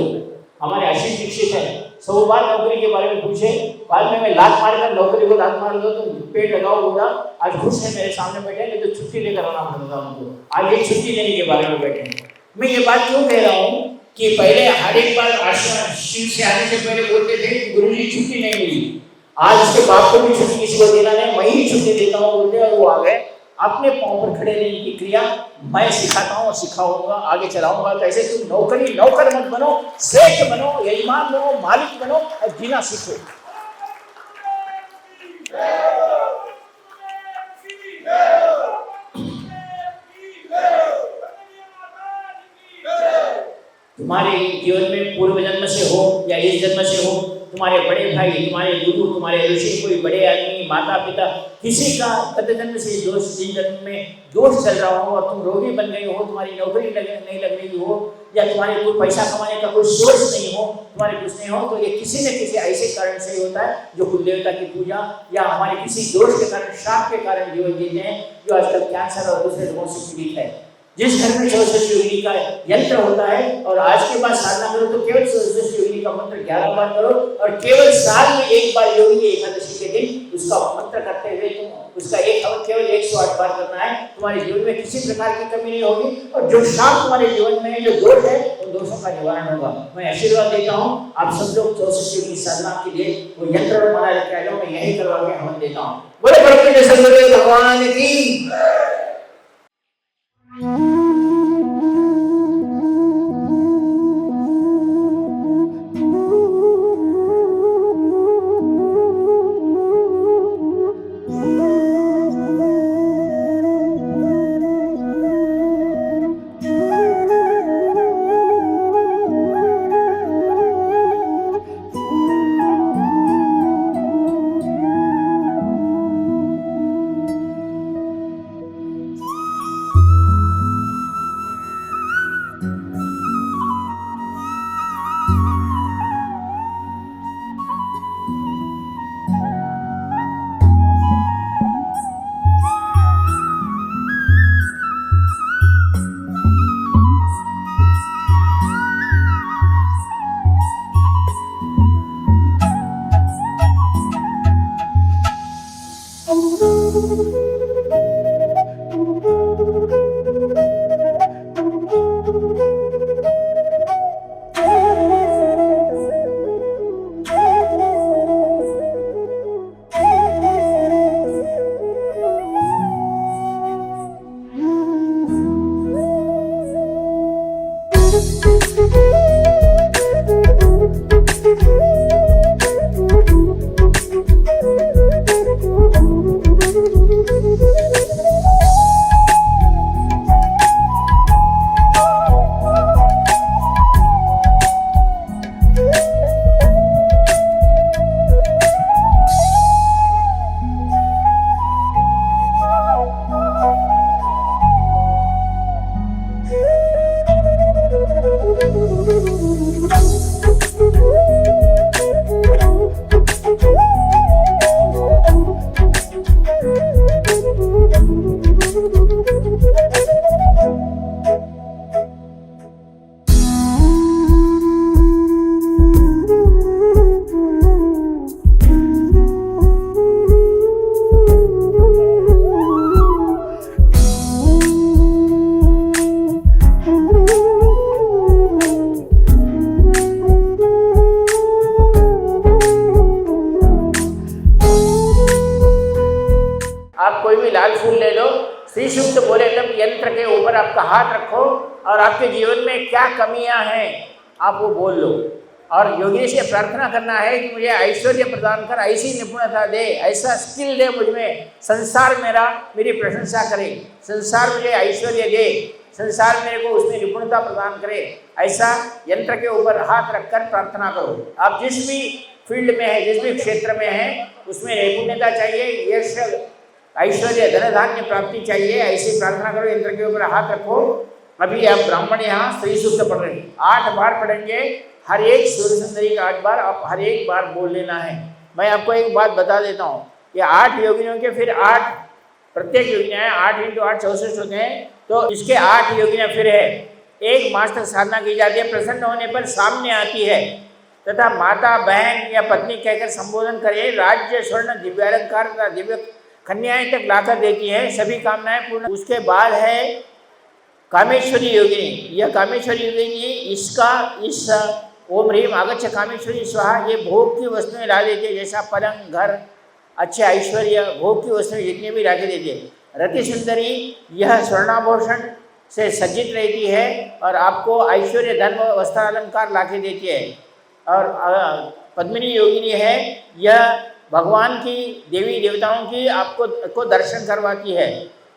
हमारे आशीष दीक्षित है, 100 बार नौकरी के बारे में पूछे, बाद में मैं लात मारकर नौकरी को लात मार दो तुम पेड़ लगाओ बोला, आज खुश है मेरे सामने बैठे, नहीं तो छुट्टी लेकर आना पड़ता उनको। आज एक छुट्टी लेने के बारे में बैठे। मैं ये बात क्यों कह रहा हूँ कि पहले हर एक बार आश्रम शिव से आने से पहले बोलते थे कि गुरुजी छुट्टी नहीं मिली, आज उसके बाप को भी छुट्टी किसी को देना नहीं, मैं ही छुट्टी देता हूँ बोलते, और वो आ गए। अपने पाँव पर खड़े रहने की क्रिया मैं सिखाता हूँ और सिखाऊंगा, आगे चलाऊंगा। कैसे तुम नौकर मत बनो, श्रेष्ठ बनो, यजमान बनो, मालिक बनो और जीना सीखो। तुम्हारे जीवन में पूर्व जन्म से हो या इस जन्म से हो, तुम्हारे बड़े भाई, तुम्हारे गुरु, तुम्हारे ऋषि, कोई बड़े आदमी, माता पिता, किसी का गत जन्म से दोष, जिन जन्म में दोष चल रहा हो और तुम रोगी बन गए हो, तुम्हारी नौकरी नहीं लग रही हो, या तुम्हारे कोई पैसा कमाने का कोई सोर्स नहीं हो, तुम्हारे कुछ नहीं हो, तो ये किसी न किसी ऐसे कारण से ही होता है जो कुल देवता की पूजा या हमारे किसी दोष के कारण, शाप के कारण जीवन जीते हैं, जो आजकल कैंसर और दूसरे रोगों से पीड़ित है। जिस घर में 64 योगिनी का यंत्र होता है और आज के बाद साधना करो तो केवल 64 योगिनी का मंत्र 11 बार करो, और केवल साल में एक बार योगिनी एकादशी के दिन उसका मंत्र करते हुए तुम उसका केवल 108 बार करना है। तुम्हारे जीवन में किसी प्रकार की कमी नहीं होगी, और जो शाप तुम्हारे जीवन में, जो दोष है, उन दोषों का निवारण होगा। मैं आशीर्वाद देता हूँ आप सब लोग 64 योगिनी साधना के लिए वो यंत्र और माला लेके आ जाओ, मैं यही करवा के हवन देता हूँ। बोले बड़े सदगुरु भगवान की। लाल फूल ले लो, श्री सूक्त बोले तब यंत्र के ऊपर आपका हाथ रखो और आपके जीवन में क्या कमियां हैं आप वो बोल लो, और योगी से प्रार्थना करना है कि मुझे ऐश्वर्य प्रदान कर, ऐसी निपुणता दे, ऐसा स्किल दे मुझ में, संसार मेरी प्रशंसा करे, संसार मुझे ऐश्वर्य दे, संसार मेरे को उसमें निपुणता प्रदान करे। ऐसा यंत्र के ऊपर हाथ रखकर प्रार्थना करो। आप जिस भी फील्ड में है, जिस भी क्षेत्र में है, उसमें निपुणता चाहिए, यश, ऐश्वर्य, धन धान्य प्राप्ति चाहिए, ऐसी प्रार्थना करो। यंत्र के ऊपर हाथ रखो। अभी आप ब्राह्मण यहाँ स्त्री सूक्त पढ़ रहे हैं, 8 बार पढ़ेंगे, हर एक सूर्य सुंदरी का 8 बार, आप हर एक बार बोल लेना है। मैं आपको एक बात बता देता हूँ, ये 8 योगिनियों के फिर 8 प्रत्येक योगिनियाँ 8 × 8 64 होते हैं, तो इसके 8 योगिनियाँ फिर है। 1 मास तक साधना की जाती है, प्रसन्न होने पर सामने आती है तथा माता, बहन या पत्नी कहकर संबोधन करे, राज्य, स्वर्ण, दिव्यालंकार तथा दिव्य कन्याएं तक लाकर देती है, सभी कामनाएं पूर्ण। उसके बाद है कामेश्वरी योगिनी। यह कामेश्वरी योगिनी इसका इस ओम ह्रीम आगच्छ कामेश्वरी स्वाहा, ये भोग की वस्तुएं ला देती है, जैसा पलंग, घर, अच्छे ऐश्वर्य, भोग की वस्तुएं जितनी भी ला के देती है। रति सुंदरी यह स्वर्णाभूषण से सज्जित रहती है और आपको ऐश्वर्य, धन व वस्त्र अलंकार ला के देती है। और पद्मिनी योगिनी है, यह भगवान की, देवी देवताओं की आपको दर्शन करवाती है।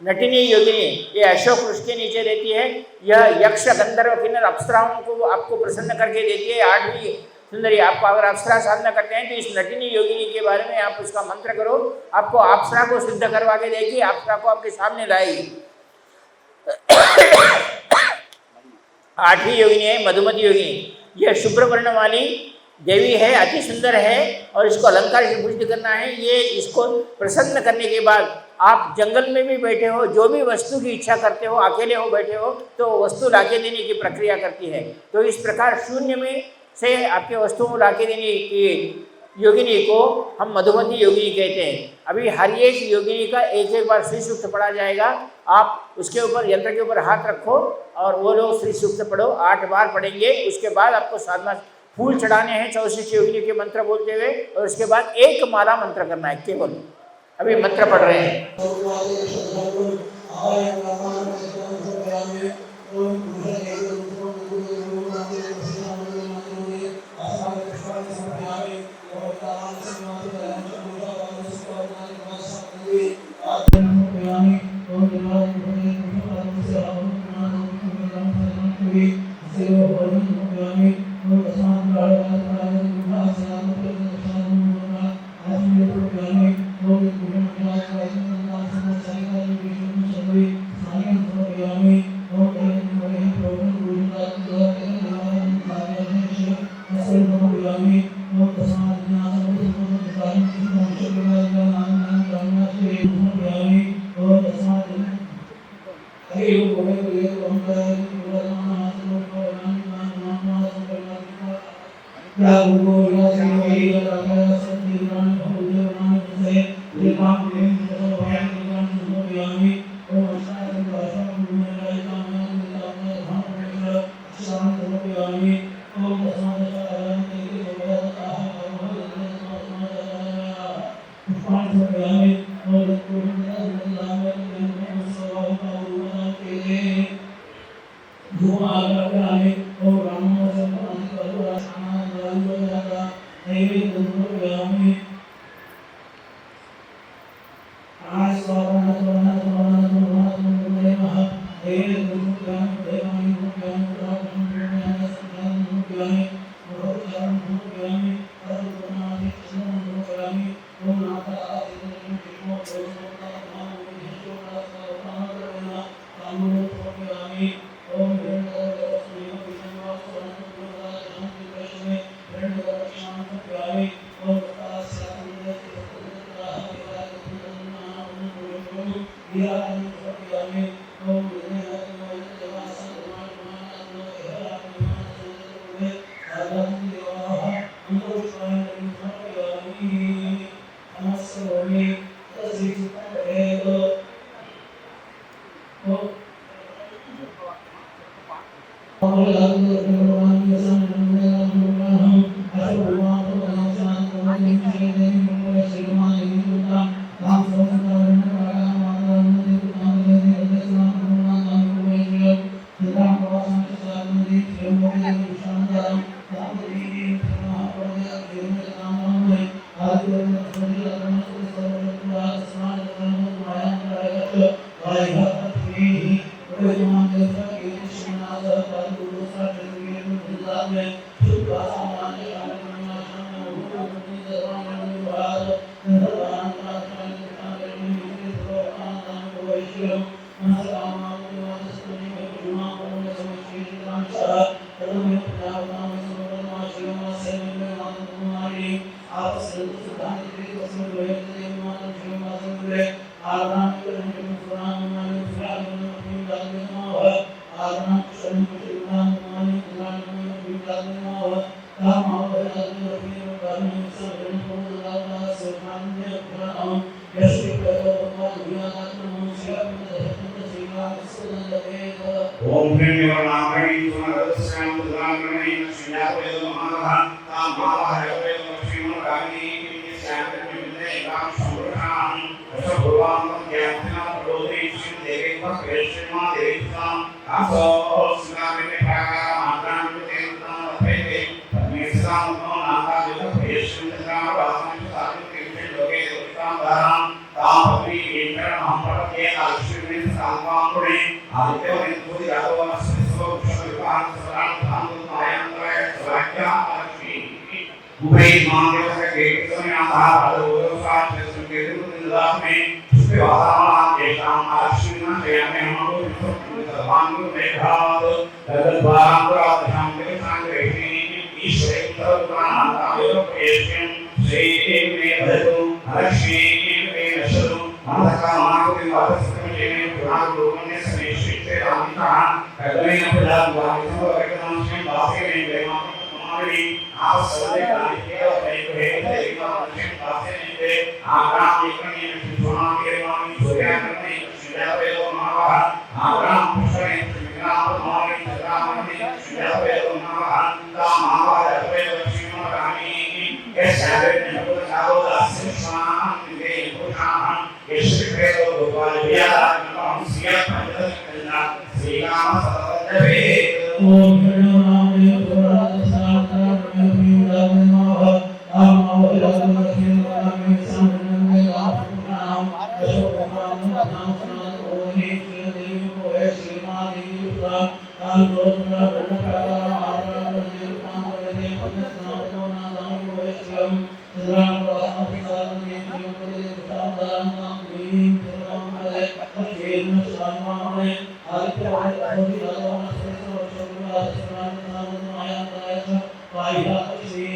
नटिनी योगिनी ये अशोक वृक्ष के नीचे रहती है, यह यक्ष, गंधर्व, किन्नर, अप्सराओं को आपको प्रसन्न करके देती है। 8वीं सुंदरी, आपको अगर अप्सरा साधना करते हैं तो इस नटिनी योगिनी के बारे में आप उसका मंत्र करो, आपको अप्सरा को सिद्ध करवा के देगी, अप्सरा को आपके सामने लाएगी। 8वीं योगिनी है मधुमती योगिनी। यह शुभ्र वर्ण वाली देवी है, अति सुंदर है और इसको अलंकार से पूजित करना है। ये इसको प्रसन्न करने के बाद आप जंगल में भी बैठे हो, जो भी वस्तु की इच्छा करते हो, अकेले हो बैठे हो, तो वस्तु लाके देने की प्रक्रिया करती है। तो इस प्रकार शून्य में से आपके वस्तुओं को लाके देने की योगिनी को हम मधुमती योगिनी कहते हैं। अभी हर एक योगिनी का एक बार श्री सूक्त पढ़ा जाएगा, आप उसके ऊपर, यंत्र के ऊपर हाथ रखो और वो लोग श्री सूक्त पढ़ो, 8 बार पढ़ेंगे। उसके बाद आपको साधना फूल चढ़ाने हैं 64 योगिनी के मंत्र बोलते हुए, और उसके बाद एक माला मंत्र करना है केवल। अभी मंत्र पढ़ रहे हैं। ओम प्रेमवनामणि सुमरस्याम दुर्गामणि श्रीयावेदो महाः तामावाहयवेदो लक्ष्मीमणि श्यामकृष्णे काम संवृषां अशभुवां ज्ञातना प्रबोधि देवी भक्तेश्वमा देवीतां आसो स्नामिने प्रागा मात्रां तेन्तां अथेते परमेश्वरां नो नाथा देवभक्तेश्वरा वासं साधुते लोके दोषां धारां तामपि इंद्रं परके आश्विने सांवामुने आदित्य पूरी रातों में स्वस्थ विभाग सदान धाम मायांद्रय स्वाख्या आश्वी उभय मांगे का केक समय आधार आदो साथ के निदान में उसके वातावरण देशां आश्विना जयमे हमको भगवान में भाव लगन बारंबार ध्यान के सांग्रही ईश्वर तत्वान आयो पेशन श्री में भजो लक्ष्मी में नशो माता मां के वापस में पुराण लोगों ने समेशित रामिका कदमे न पड़ा वापस वर्तमान से बासे में बेमा हमारी आप सबने काली के और एक देखा मनुष्य बासे में दे आकाश देखने में सुना के मानी सोया करने शिला पे लो मावा आकाश पुष्करे मिला हमारी सदा मनी शिला पे लो मावा ता मावा पे लक्ष्मी रानी के सारे ने को चारो दास स्वाम के पुराण यश्री गोपाल विद्या नाम सिया पंचदशना श्री राम सतवे ओम नमो नारायण पुराण साता ब्रह्म नमः नमो लक्ष्मी नाम संगम नाम अशोकमान नाम ओहि देवी को श्री मादेवी का काल गोत्र ब्रह्मकारा आराधना देवता देवी पन्ना नाम को श्रीम राम राम ने देवता नाम नीम राम हरे केन स्वामी ने आदित्य आदि राम से सर्वशक्ति नाम माया नायक काया श्री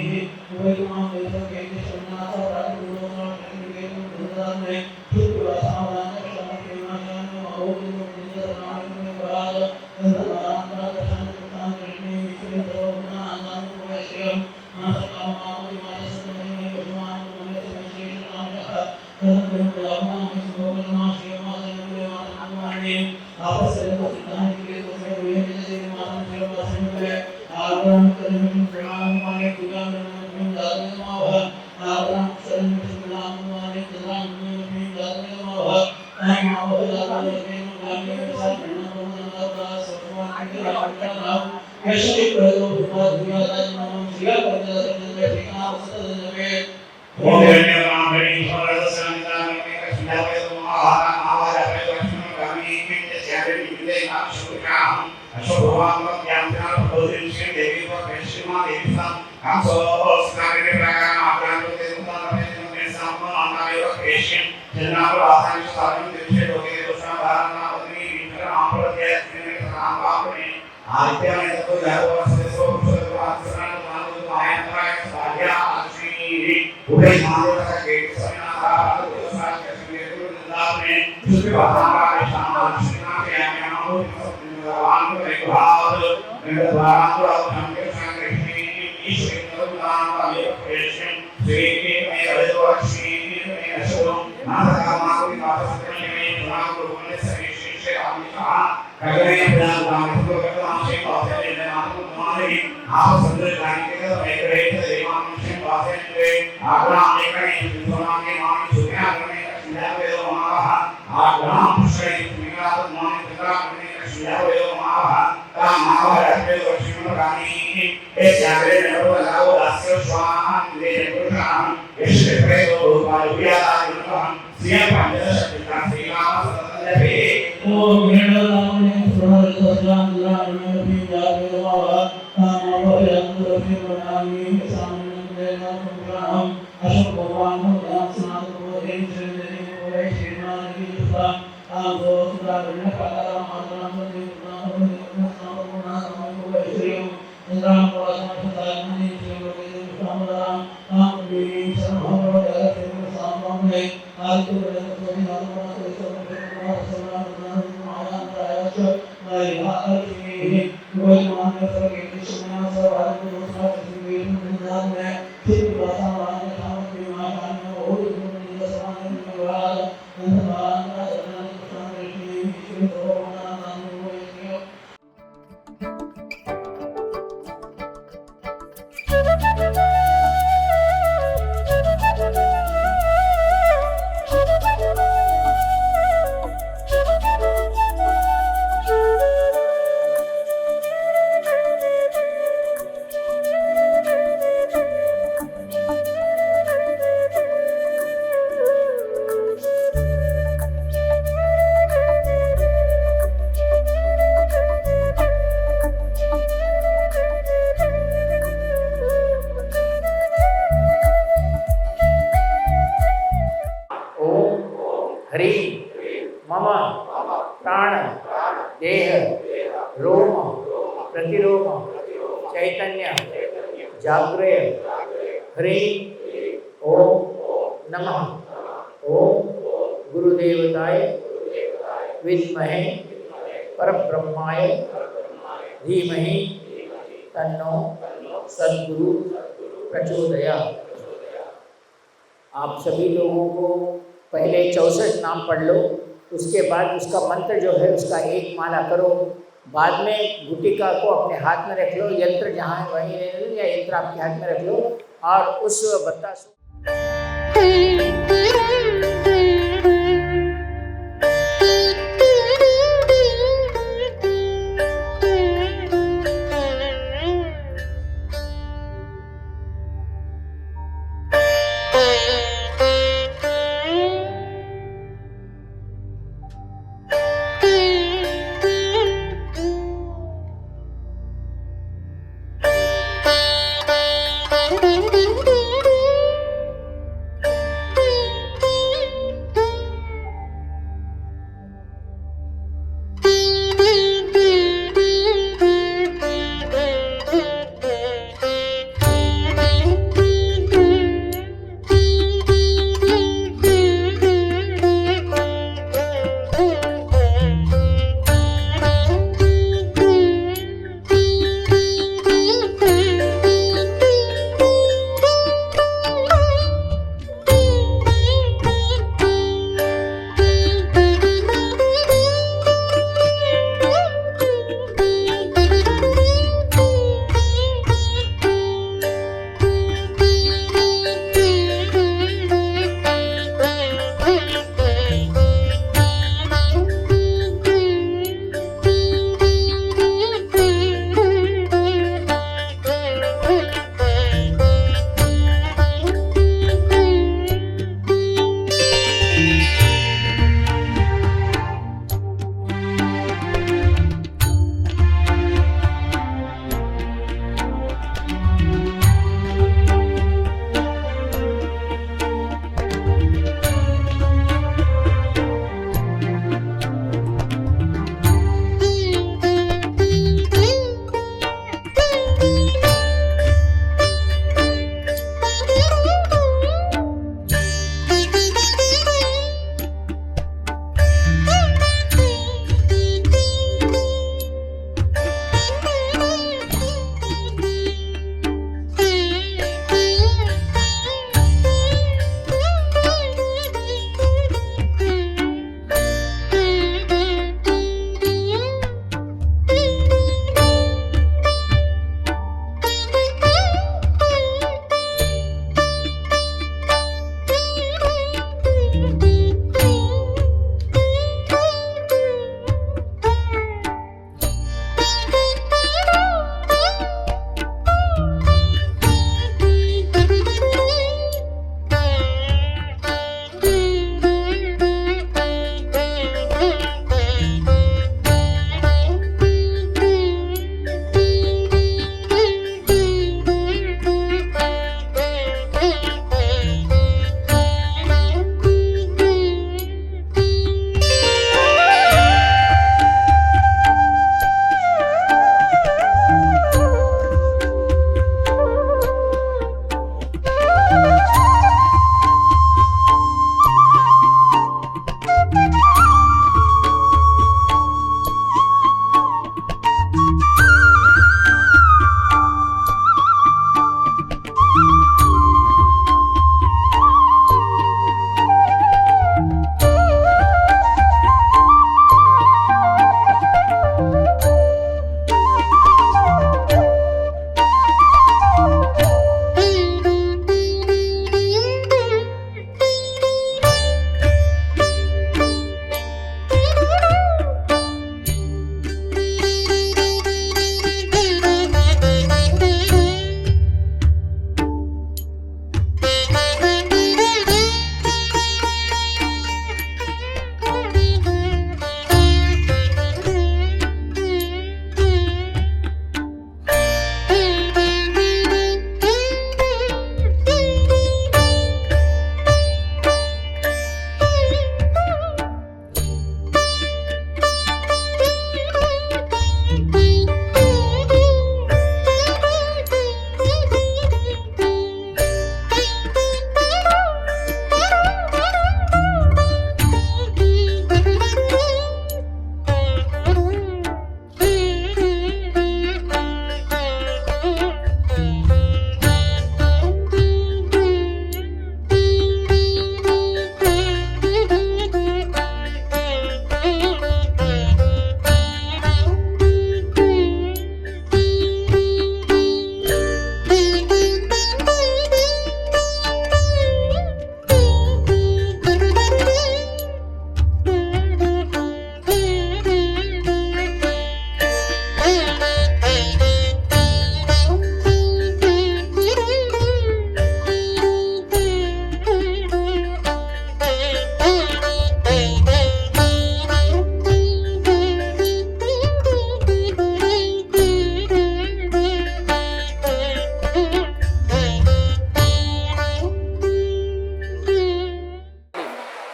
वैमा वेद के सुन्नाथ राजगुरु के गुरुदान में शुक्र सामान शांति नाम ओम निंदर नाम में बराल नाम दर्शन कृष्ण कृष्ण विष्णु देवना नाम को श्रीम नाम मामि मानस में भगवान मन से श्री नाम का नाम में नाम श्री माने आपस में सिद्धांत के दूसरे हुए जैसे मान से वासन में आगम करने प्रणाम माने पूजा में दान मावा आगम शरण नाम माने दान में दान मावा नाम मावा में नाम में सब नाम का सत्वान के नाम यशि प्रदो दुनिया नाम सिया पंचदश में ठिकाना सद में ओम नाम हरि हर संतान में कृष्ण के महारा आवाज पे लक्ष्मण गामी के श्याम मिले नाम शुक्राम अशोभवान ज्ञानना प्रबोधि श्री देवी को कृष्णा देवी सा हम सो स्नाने प्रकार आप्राण के दुकान में सामने आनाय कृष्ण जना आसान साधन दिवसे लोके दोषा धारणा अग्नि विकर आप्रत्य में नाम आपने आद्य में तो जाओ से सो आसन मान माया साध्या श्री उभय मानव का केक सनाता दोषा के निदान में उसके वातावरण शांत श्रीना के आज्ञाओं भगवान को एक भाव निर्धारण को हम के संग्रही ईश्वर निर्धारण का एक पेशन श्री में अद्वैत में अशोक माता मां की वापस करने में नाम को बोलने से शिष्य आदि कहा कगने ज्ञान नाम को करना से पासे लेने नाम को माने आप संदेश लाने के एक रहे थे मान से पासे ले आग्रह एक नहीं सोना के मान सुनिया करने का सुझाव दे दो हमारा आग्रह श्री मिला तो मान पिता करने यावेलो माहा ता माहा रखे लक्ष्मण रानी ए जागरे नरो लाओ दास्य स्वाहा ले पुराण यश्रे प्रेतो गोपाल विद्या नाम सिया पंचदश का श्री राम सतवे ओम नाम ने सुरल सजान लाल में भी जागरे माहा ता माहा यंत्र फिर बनामी सामने नाम पुराण अशोक भगवान नाम स्नान को एक श्री को श्रीमान की सा आगो सुधा ब्रह्म काला मातरम देवता नाम को श्री राम वासना सदा मनि श्री गोविंद राम राम भी सर्वभव जगत सामने है आदि तो स्वामी नाम तो ह्रीं मम प्राण देह रोम प्रतिरोम चैतन्य जाग्रय ह्रीं ओम नमः ओम गुरुदेवताय विद्महे परब्रह्माय धीमहि तन्नो सद्गुरु प्रचोदयात्। आप सभी लोगों को पहले 64 नाम पढ़ लो, उसके बाद उसका मंत्र जो है उसका एक माला करो, बाद में गुटिका को अपने हाथ में रख लो, यंत्र जहाँ है वहीं ले लो या यंत्र आपके हाथ में रख लो और उस बतासु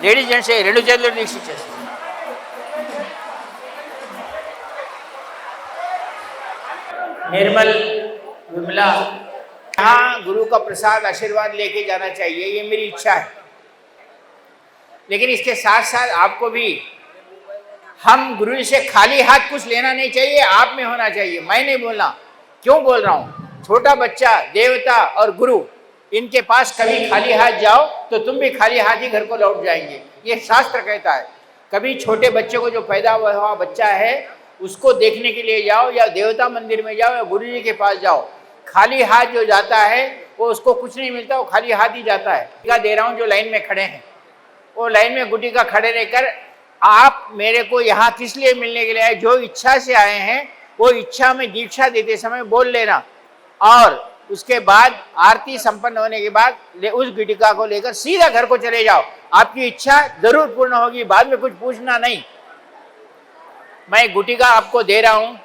లేడీస్ జెంట్స్ రెండు చేతులు దీక్ష ఇచ్చేస్తారు. निर्मल विमला, यहाँ गुरु का प्रसाद आशीर्वाद लेके जाना चाहिए, ये मेरी इच्छा है. लेकिन इसके साथ साथ आपको भी हम गुरु जी से खाली हाथ कुछ लेना नहीं चाहिए, आप में होना चाहिए. मैं नहीं बोलना. क्यों बोल रहा हूँ? छोटा बच्चा, देवता और गुरु, इनके पास कभी खाली हाथ जाओ तो तुम भी खाली हाथ ही घर को लौट जाएंगे. ये शास्त्र कहता है. कभी छोटे बच्चे को, जो पैदा हुआ बच्चा है, उसको देखने के लिए जाओ, या देवता मंदिर में जाओ, या गुरु जी के पास जाओ. खाली हाथ जो जाता है वो उसको कुछ नहीं मिलता, वो खाली हाथ ही जाता है. गुटिका दे रहा हूँ जो लाइन में खड़े हैं, वो लाइन में गुटिका खड़े रहकर आप मेरे को यहाँ किस लिए मिलने के लिए आए, जो इच्छा से आए हैं वो इच्छा में दीक्षा देते समय बोल लेना. और उसके बाद आरती संपन्न होने के बाद उस गुटिका को लेकर सीधा घर को चले जाओ. आपकी इच्छा जरूर पूर्ण होगी, बाद में कुछ पूछना नहीं. मैं गुटिका आपको दे रहा हूँ.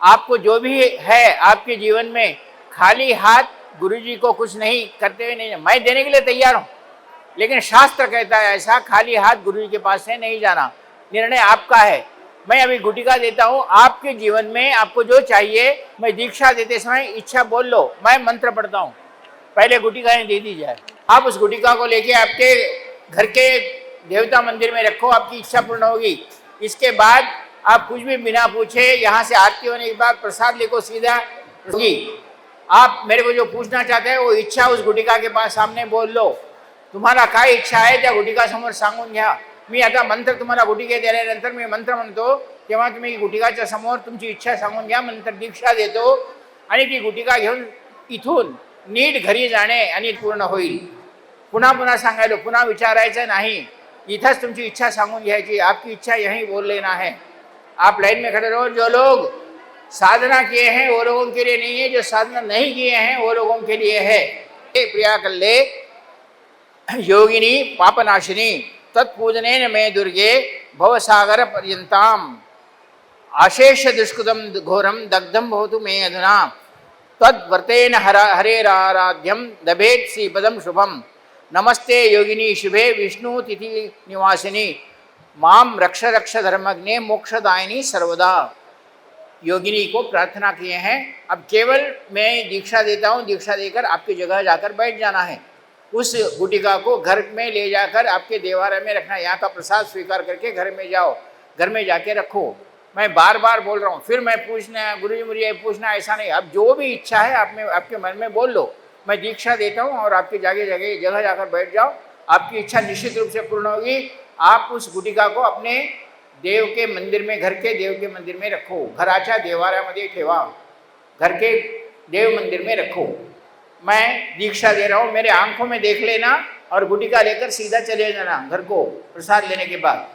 आपको जो भी है आपके जीवन में, खाली हाथ गुरुजी को कुछ नहीं करते हुए नहीं, मैं देने के लिए तैयार हूँ, लेकिन शास्त्र कहता है ऐसा, खाली हाथ गुरुजी के पास से नहीं जाना. निर्णय आपका है. मैं अभी गुटिका देता हूँ. आपके जीवन में आपको जो चाहिए, मैं दीक्षा देते समय इच्छा बोल लो. मैं मंत्र पढ़ता हूँ, पहले गुटिकाएं दे दी जाए. आप उस गुटिका को लेके आपके घर के देवता मंदिर में रखो, आपकी इच्छा पूर्ण होगी. इसके बाद आप कुछ भी बिना पूछे, यहाँ से आरती होने के बाद प्रसाद लेको सीधा होगी. आप मेरे को जो पूछना चाहते हैं वो इच्छा उस गुटिका के पास सामने बोल लो. तुम्हाला काय इच्छा आहे त्या गुटिका समोर सांगून घ्या. मी आता मंत्र तुम्हाला गुटिके दिल्यानंतर मी मंत्र म्हणतो, तेव्हा तुम्ही गुटिकाच्या समोर तुमची इच्छा सांगून घ्या. नंतर दीक्षा देतो आणि ती गुटिका घेऊन इथून नीट घरी जाणे आणि पूर्ण होईल. पुन्हा पुन्हा सांगायलो, पुन्हा विचारायचं नाही. इथंच तुमची इच्छा सांगून घ्यायची. आपकी इच्छा यहीं बोल लेना है. आप लाइन में खड़े रहो. जो लोग साधना किए हैं वो लोगों के लिए नहीं है, जो साधना नहीं किए हैं वो लोगों के लिए है. प्रिया कल्ले योगिनी पापनाशिनी तत्पूजनेन मे दुर्गे भवसागर पर्यंताम आशेष दुष्कृतम घोरम दग्धम भवतु मे अधुना तद्व्रतेन हरेराराध्यम दभेत श्रीपदम शुभम. नमस्ते योगिनी शुभे विष्णु तिथि निवासिनी माम रक्ष रक्ष धर्मज्ञे मोक्षदायिनी सर्वदा. योगिनी को प्रार्थना किए हैं. अब केवल मैं दीक्षा देता हूँ, दीक्षा देकर आपकी जगह जाकर बैठ जाना है. उस गुटिका को घर में ले जाकर आपके देवालय में रखना. यहाँ का प्रसाद स्वीकार करके घर में जाओ, घर में जाके रखो. मैं बार बार बोल रहा हूँ, फिर मैं पूछना गुरुजी मुझे ये पूछना, ऐसा नहीं. अब जो भी इच्छा है आप में, आपके मन में बोल लो. मैं दीक्षा देता हूँ और आपकी जगह जाकर बैठ जाओ. आपकी इच्छा निश्चित रूप से पूर्ण होगी. आप उस गुटिका को अपने देव के मंदिर में, घर के देव के मंदिर में रखो. घराच्या देवाऱ्यामध्ये ठेवा, घर के देव मंदिर में रखो. मैं दीक्षा दे रहा हूँ, मेरे आंखों में देख लेना और गुटिका लेकर सीधा चले जाना घर को प्रसाद लेने के बाद.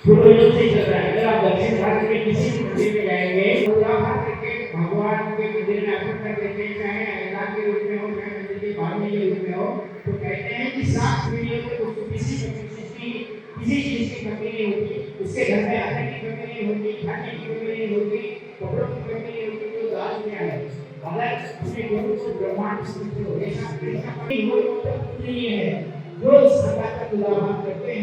पूर्वजों से चल रहा है। अगर आप दक्षिण भारत के किसी भी मंदिर में जाएंगे तो वहाँ के भगवान के मंदिर में अर्पण कर देते हैं, चाहे ऐलान के रूप में हो, चाहे मंदिर के भावने के रूप में हो, तो कहते हैं कि 7 पीढ़ियों तक उसको किसी चीज की कमी नहीं होगी, उसके घर में आने की कमी नहीं होगी, खाने की कमी नहीं होगी, कपड़ों की कमी नहीं होगी, जो दान में है। अगर उसने गुरु को ब्रह्मांड समझते हो, ऐसा नहीं है जो सदा तक उदाहरण करते हैं।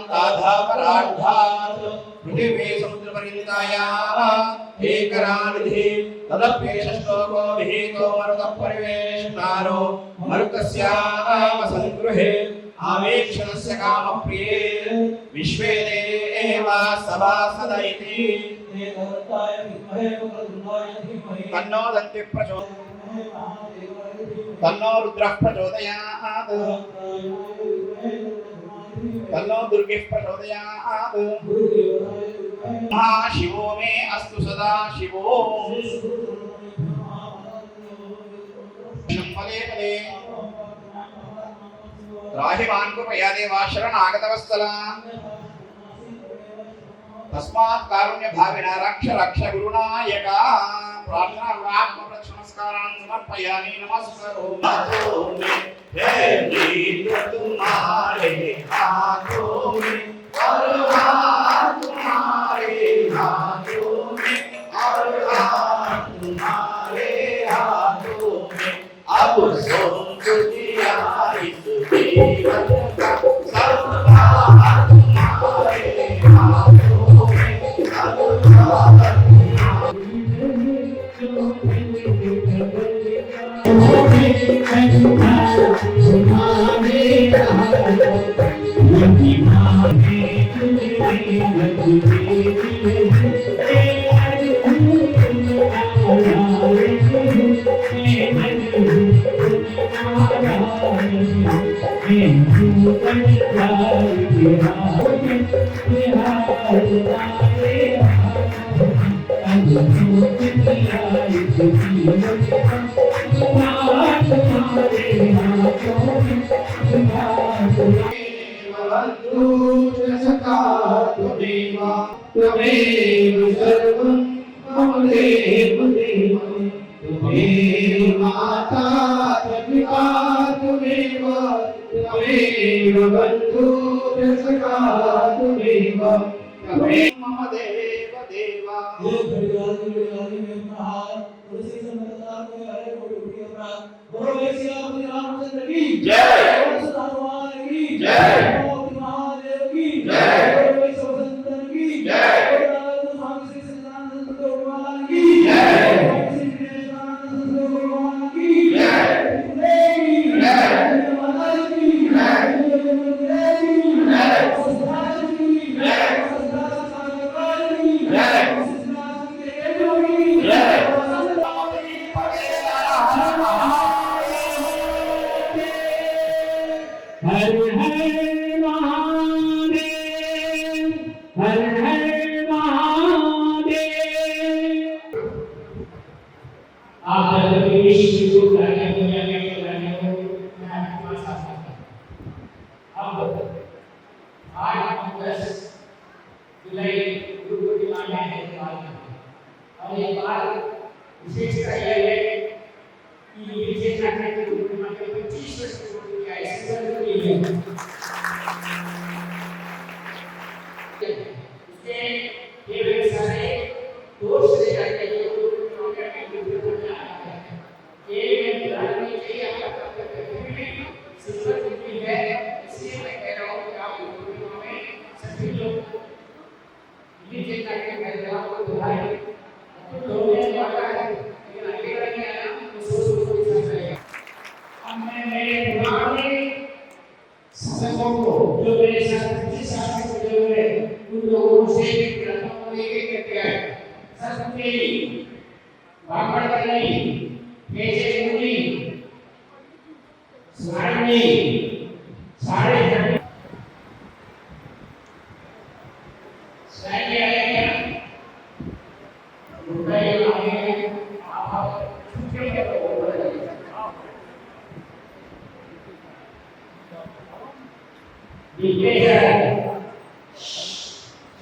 ताधापरार्धात् पृथिवी समुद्रपर्यन्तायाः एकरानिधि तदप्येषश्लोको विहितो मरुतः परिवेष्टारो मरुतस्याः संगृहे आवेक्षणस्य कामप्रिये विश्वे देवा सभासद इति तन्नो दन्ति तन्नो रुद्रः प्रचोदयात् तन्नो दुर्गेः प्रचोदयात् शिवो मे अस्तु सदा शिवो पदे पदे राहिमान् कृपया देवा शरणागतवत्सला तस्मात् कारुण्य भावेन रक्ष रक्ष गुरुनायका प्रार्थना आत्मप्रदक्षिणस्कारान् समर्पयामि नमस्करोमि हे वीर तुम्हारे हाथों में और हाथ तुम्हारे हाथों में और हाथ तुम्हारे हाथों में अब सोच दिया इस जीवन का सब हाथ तुम्हारे हाथों में सब हाथ त्वमेव सर्वं मम देव देव त्वमेव माता त्वपिता त्वमेव त्वमेव बन्धुः सखा त्वमेव त्वमेव मम देव देवा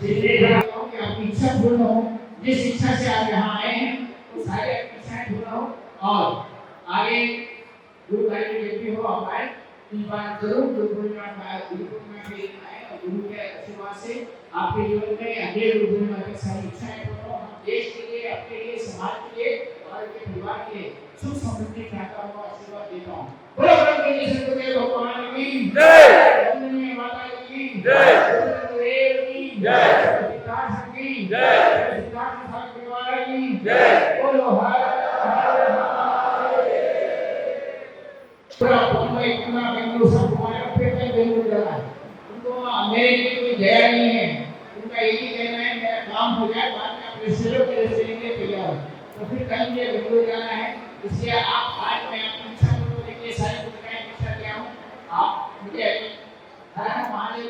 इसलिए कि आपकी इच्छा पूर्ण हो, जिस इच्छा से आप यहाँ आए हैं वो सारी आपकी इच्छाएं पूर्ण हो और आगे गुरु कार्य में भी हो आप आए इस बार जरूर गुरु पूर्णिमा पे आए और गुरु के आशीर्वाद से आपके जीवन में अगले गुरु पूर्णिमा की सारी इच्छाएं पूर्ण हो। हम देश के लिए, अपने लिए, समाज के लिए और अपने परिवार के लिए सुख समृद्धि चाहता हूँ, आशीर्वाद देता हूँ। बोलो ब्रह्मदेव सतगुरुदेव भगवान की जय, वंदनीय माता की जय, गुरुदेव की जय, पिताजी की जय, पिताजी साहब परिवार की जय। बोलो हर मुंबई, पुणे, बेंगलुरु सब हमारे अपने बेंगलुरु जाना है। उनको मेरे लिए कोई दया नहीं है, उनका एक ही कहना है मेरा काम हो जाए, बाद में अपने सिरों के लिए चलेंगे तैयार। तो फिर कल मुझे बेंगलुरु जाना है, इसलिए आप आज मैं अपनी इच्छा को लेकर सारी बुराइयां इच्छा किया हूँ। आप मुझे हर महादेव